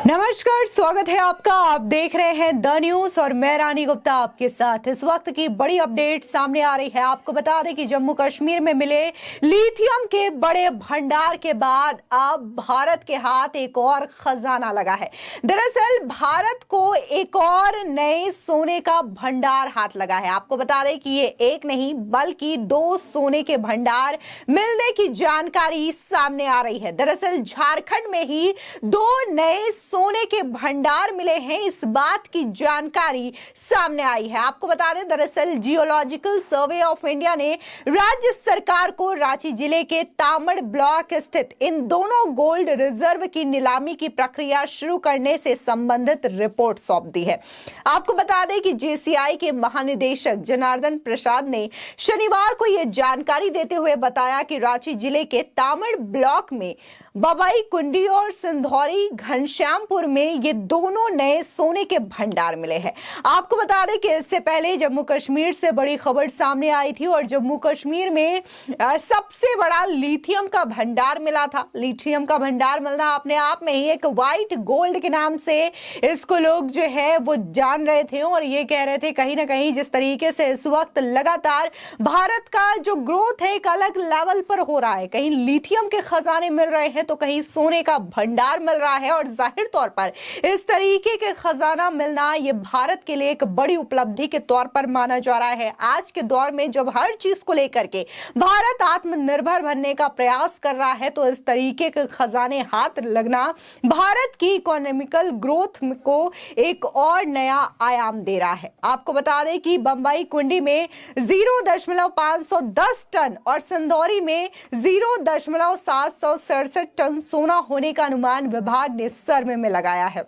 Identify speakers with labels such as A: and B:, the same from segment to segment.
A: नमस्कार, स्वागत है आपका। आप देख रहे हैं द न्यूज और मैं रानी गुप्ता आपके साथ। इस वक्त की बड़ी अपडेट सामने आ रही है। आपको बता दें कि जम्मू कश्मीर में मिले लिथियम के बड़े भंडार के बाद अब भारत के हाथ एक और खजाना लगा है। दरअसल भारत को एक और नए सोने का भंडार हाथ लगा है। आपको बता दें कि ये एक नहीं बल्कि दो सोने के भंडार मिलने की जानकारी सामने आ रही है। दरअसल झारखंड में ही दो नए सोने के भंडार मिले हैं, इस बात की जानकारी सामने आई है। आपको बता दें, दरअसल जियोलॉजिकल सर्वे ऑफ इंडिया ने राज्य सरकार को रांची जिले के तामड़ ब्लॉक स्थित इन दोनों गोल्ड रिजर्व की नीलामी की प्रक्रिया शुरू करने से संबंधित रिपोर्ट सौंप दी है। आपको बता दें कि जेसीआई के महानिदेशक जनार्दन प्रसाद ने शनिवार को यह जानकारी देते हुए बताया कि रांची जिले के तामड़ ब्लॉक में बबाई कुंडी और सिंधौरी घनश्यामपुर में ये दोनों नए सोने के भंडार मिले हैं। आपको बता दें कि इससे पहले जम्मू कश्मीर से बड़ी खबर सामने आई थी और जम्मू कश्मीर में सबसे बड़ा लिथियम का भंडार मिला था। लिथियम का भंडार मिलना अपने आप में ही एक व्हाइट गोल्ड के नाम से इसको लोग जो है वो जान रहे थे और ये कह रहे थे कहीं ना कहीं जिस तरीके से इस वक्त लगातार भारत का जो ग्रोथ है एक अलग लेवल पर हो रहा है, कहीं लिथियम के खजाने मिल रहे हैं तो कहीं सोने का भंडार मिल रहा है और जाहिर तौर पर इस तरीके के खजाना मिलना ये भारत के लिए एक बड़ी उपलब्धि के तौर पर माना जा रहा है। आज के दौर में जब हर चीज को लेकर के भारत आत्मनिर्भर बनने का प्रयास कर रहा है तो इस तरीके के खजाने हाथ लगना भारत की इकोनॉमिकल ग्रोथ को एक और नया आयाम दे रहा है। आपको बता दें कि बंबई कुंडी में 0.510 टन और सिंदौरी में 0.767 टन सोना होने का अनुमान विभाग ने सर्वे में लगाया है।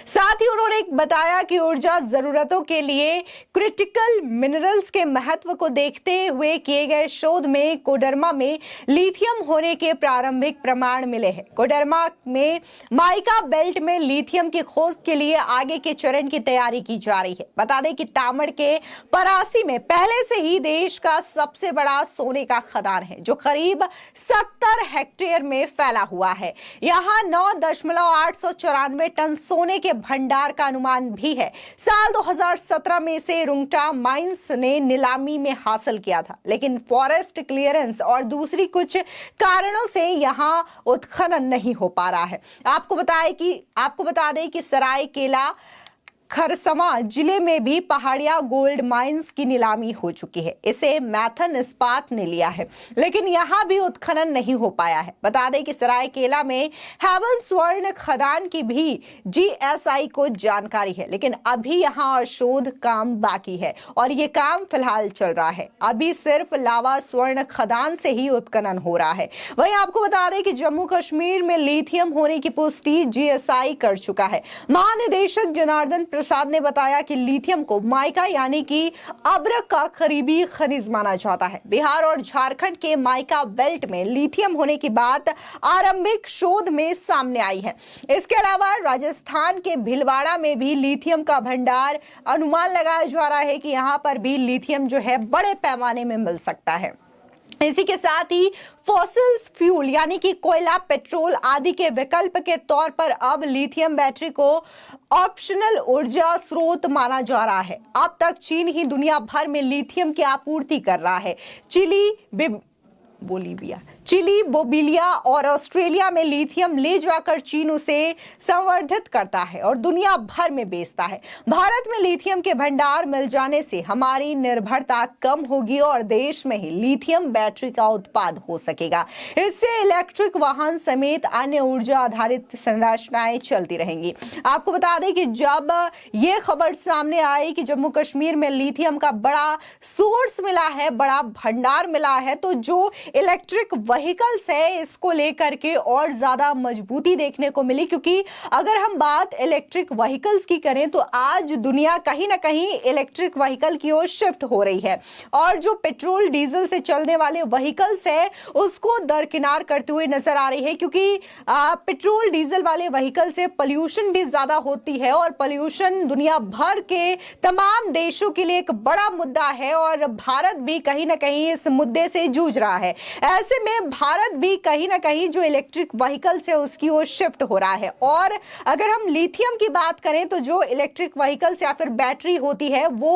A: साथ ही उन्होंने बताया कि ऊर्जा जरूरतों के लिए क्रिटिकल मिनरल्स के महत्व को देखते हुए किए गए शोध में कोडरमा में लिथियम होने के प्रारंभिक प्रमाण मिले हैं। कोडरमा में माइका बेल्ट में लिथियम की खोज के लिए आगे के चरण की तैयारी की जा रही है। बता दें कि तामड़ के परासी में पहले से ही देश का सबसे बड़ा सोने का खदान है जो करीब 70 हेक्टेयर में फैला हुआ है। यहाँ 9.894 टन सोने के भंडार का अनुमान भी है। साल 2017 में से रुंगटा माइंस ने नीलामी में हासिल किया था, लेकिन फॉरेस्ट क्लियरेंस और दूसरी कुछ कारणों से यहां उत्खनन नहीं हो पा रहा है। आपको बता दें कि सरायकेला खरसवा जिले में भी पहाड़िया गोल्ड माइंस की नीलामी हो चुकी है। इसे मैथन इस्पात ने लिया है, लेकिन यहां भी उत्खनन नहीं हो पाया है। बता दें कि सरायकेला में हेवन स्वर्ण खदान की भी जीएसआई को जानकारी है, लेकिन अभी यहां शोध काम बाकी है और ये काम फिलहाल चल रहा है। अभी सिर्फ लावा स्वर्ण खदान से ही उत्खनन हो रहा है। वहीं आपको बता दें कि जम्मू कश्मीर में लिथियम होने की पुष्टि जीएसआई कर चुका है। महानिदेशक जनार्दन प्रसाद ने बताया कि लिथियम को माइका यानी कि अब्रक का करीबी खनिज माना जाता है। बिहार और झारखंड के माइका बेल्ट में लिथियम होने की बात आरंभिक शोध में सामने आई है। इसके अलावा राजस्थान के भीलवाड़ा में भी लिथियम का भंडार अनुमान लगाया जा रहा है कि यहां पर भी लिथियम जो है बड़े पैमाने में मिल सकता है। इसी के साथ ही फॉसिल्स फ्यूल यानी कि कोयला, पेट्रोल आदि के विकल्प के तौर पर अब लिथियम बैटरी को ऑप्शनल ऊर्जा स्रोत माना जा रहा है। अब तक चीन ही दुनिया भर में लिथियम की आपूर्ति कर रहा है। चिली, बोलिविया और ऑस्ट्रेलिया में लिथियम ले जाकर चीन उसे संवर्धित करता है और दुनिया भर में बेचता है। भारत में लिथियम के भंडार मिल जाने से हमारी निर्भरता कम होगी और देश में ही लिथियम बैटरी का उत्पादन हो सकेगा। इससे इलेक्ट्रिक वाहन समेत अन्य ऊर्जा आधारित संरचनाएं चलती रहेंगी। आपको बता दें कि जब ये खबर सामने आई कि जम्मू कश्मीर में लिथियम का बड़ा सोर्स मिला है, बड़ा भंडार मिला है, तो जो इलेक्ट्रिक व्हीकल्स है इसको लेकर के और ज्यादा मजबूती देखने को मिली, क्योंकि अगर हम बात इलेक्ट्रिक व्हीकल्स की करें तो आज दुनिया कहीं ना कहीं इलेक्ट्रिक व्हीकल की ओर शिफ्ट हो रही है और जो पेट्रोल डीजल से चलने वाले व्हीकल्स है उसको दरकिनार करते हुए नजर आ रही है, क्योंकि पेट्रोल डीजल वाले व्हीकल से पोल्यूशन भी ज्यादा होती है और पोल्यूशन दुनिया भर के तमाम देशों के लिए एक बड़ा मुद्दा है और भारत भी कहीं ना कहीं इस मुद्दे से जूझ रहा है। ऐसे में भारत भी कहीं ना कहीं जो इलेक्ट्रिक व्हीकल्स है उसकी ओर शिफ्ट हो रहा है। और अगर हम लिथियम की बात करें तो जो इलेक्ट्रिक व्हीकल्स या फिर बैटरी होती है वो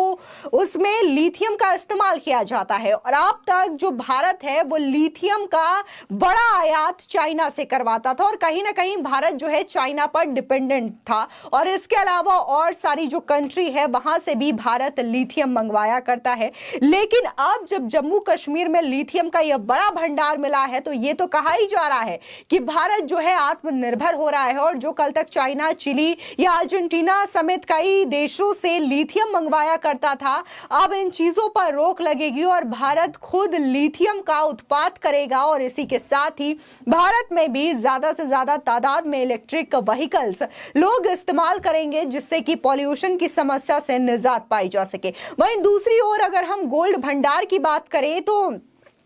A: उसमें लिथियम का इस्तेमाल किया जाता है। और अब तक जो भारत है वो लिथियम का बड़ा आयात चाइना से करवाता था और कहीं ना कहीं भारत जो है चाइना पर डिपेंडेंट था। और इसके अलावा और सारी जो कंट्री है वहां से भी भारत लिथियम मंगवाया करता है। लेकिन अब जब जम्मू कश्मीर में लिथियम का यह बड़ा भंडार मिला है तो ये तो कहा ही जा रहा है कि भारत जो है आत्मनिर्भर हो रहा है। और जो कल तक चाइना, चिली या अर्जेंटीना समेत कई देशों से लिथियम मंगवाया करता था, अब इन चीजों पर रोक लगेगी और भारत खुद लिथियम का उत्पादन करेगा। और इसी के साथ ही भारत में भी ज्यादा से ज्यादा तादाद में इलेक्ट्रिक व्हीकल्स लोग इस्तेमाल करेंगे जिससे कि पॉल्यूशन की समस्या से निजात पाई जा सके। वहीं दूसरी ओर अगर हम गोल्ड भंडार की बात करें तो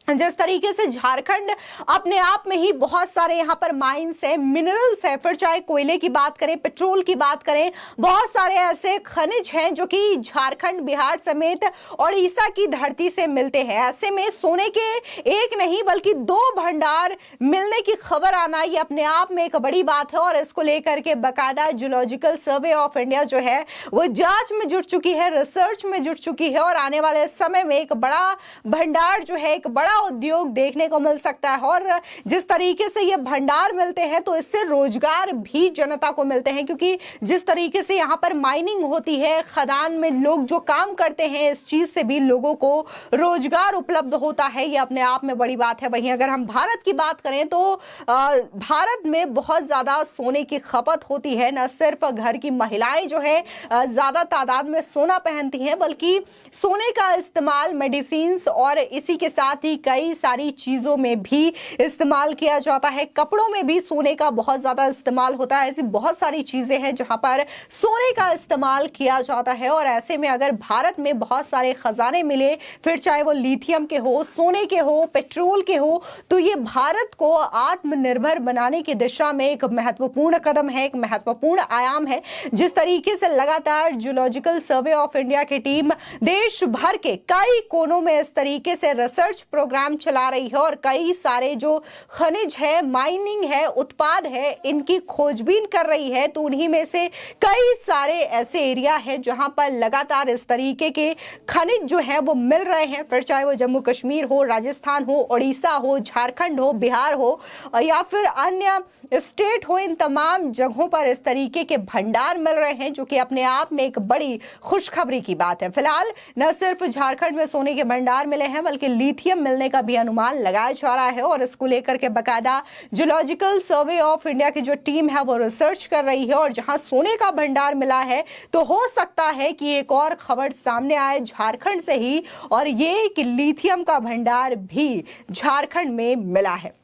A: जिस तरीके से झारखंड अपने आप में ही बहुत सारे यहाँ पर माइंस है, मिनरल्स है, फिर चाहे कोयले की बात करें, पेट्रोल की बात करें, बहुत सारे ऐसे खनिज हैं जो कि झारखंड, बिहार समेत उड़ीसा की धरती से मिलते हैं। ऐसे में सोने के एक नहीं बल्कि दो भंडार मिलने की खबर आना ये अपने आप में एक बड़ी बात है। और इसको लेकर के बाकायदा जियोलॉजिकल सर्वे ऑफ इंडिया जो है वो जांच में जुट चुकी है, रिसर्च में जुट चुकी है और आने वाले समय में एक बड़ा भंडार जो है, एक बड़ा उद्योग देखने को मिल सकता है। और जिस तरीके से ये भंडार मिलते हैं तो इससे रोजगार भी जनता को मिलते हैं, क्योंकि जिस तरीके से यहाँ पर माइनिंग होती है, खदान में लोग जो काम करते हैं, इस चीज से भी लोगों को रोजगार उपलब्ध होता है। ये अपने आप में बड़ी बात है। वहीं अगर हम भारत की बात करें तो भारत में बहुत ज्यादा सोने की खपत होती है। न सिर्फ घर की महिलाएं जो है ज्यादा तादाद में सोना पहनती हैं, बल्कि सोने का इस्तेमाल मेडिसिन और इसी के साथ ही कई सारी चीजों में भी इस्तेमाल किया जाता है। कपड़ों में भी सोने का बहुत ज्यादा इस्तेमाल होता है। ऐसी बहुत सारी चीजें हैं जहां पर सोने का इस्तेमाल किया जाता है। और ऐसे में अगर भारत में बहुत सारे खजाने मिले, फिर चाहे वो लिथियम के हो, सोने के हो, पेट्रोल के हो, तो ये भारत को आत्मनिर्भर बनाने की दिशा में एक महत्वपूर्ण कदम है, एक महत्वपूर्ण आयाम है। जिस तरीके से लगातार जियोलॉजिकल सर्वे ऑफ इंडिया की टीम देश भर के कई कोनों में इस तरीके से रिसर्च प्रोग्राम चला रही है और कई सारे जो खनिज है, माइनिंग है, उत्पाद है, इनकी खोजबीन कर रही है, तो उन्हीं में से कई सारे ऐसे एरिया है जहां पर लगातार इस तरीके के खनिज जो है वो मिल रहे हैं। फिर चाहे वो जम्मू कश्मीर हो, राजस्थान हो, उड़ीसा हो, झारखंड हो, बिहार हो या फिर अन्य स्टेट हो, इन तमाम जगहों पर इस तरीके के भंडार मिल रहे हैं, जो कि अपने आप में एक बड़ी खुशखबरी की बात है। फिलहाल न सिर्फ झारखंड में सोने के भंडार मिले हैं बल्कि लिथियम मिलने का भी अनुमान लगाया जा रहा है। और इसको लेकर के बाकायदा जियोलॉजिकल सर्वे ऑफ इंडिया की जो टीम है वो रिसर्च कर रही है। और जहां सोने का भंडार मिला है तो हो सकता है कि एक और खबर सामने आए झारखंड से ही, और ये कि लिथियम का भंडार भी झारखंड में मिला है।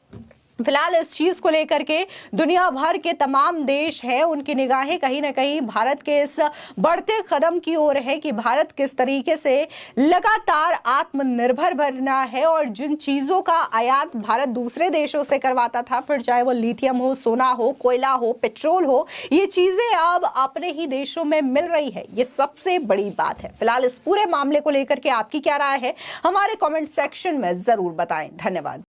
A: फिलहाल इस चीज को लेकर के दुनिया भर के तमाम देश हैं, उनकी निगाहें कहीं ना कहीं भारत के इस बढ़ते कदम की ओर है कि भारत किस तरीके से लगातार आत्मनिर्भर बनना है। और जिन चीजों का आयात भारत दूसरे देशों से करवाता था, फिर चाहे वो लिथियम हो, सोना हो, कोयला हो, पेट्रोल हो, ये चीजें अब अपने ही देशों में मिल रही है। ये सबसे बड़ी बात है। फिलहाल इस पूरे मामले को लेकर के आपकी क्या राय है, हमारे कमेंट सेक्शन में जरूर बताएं। धन्यवाद।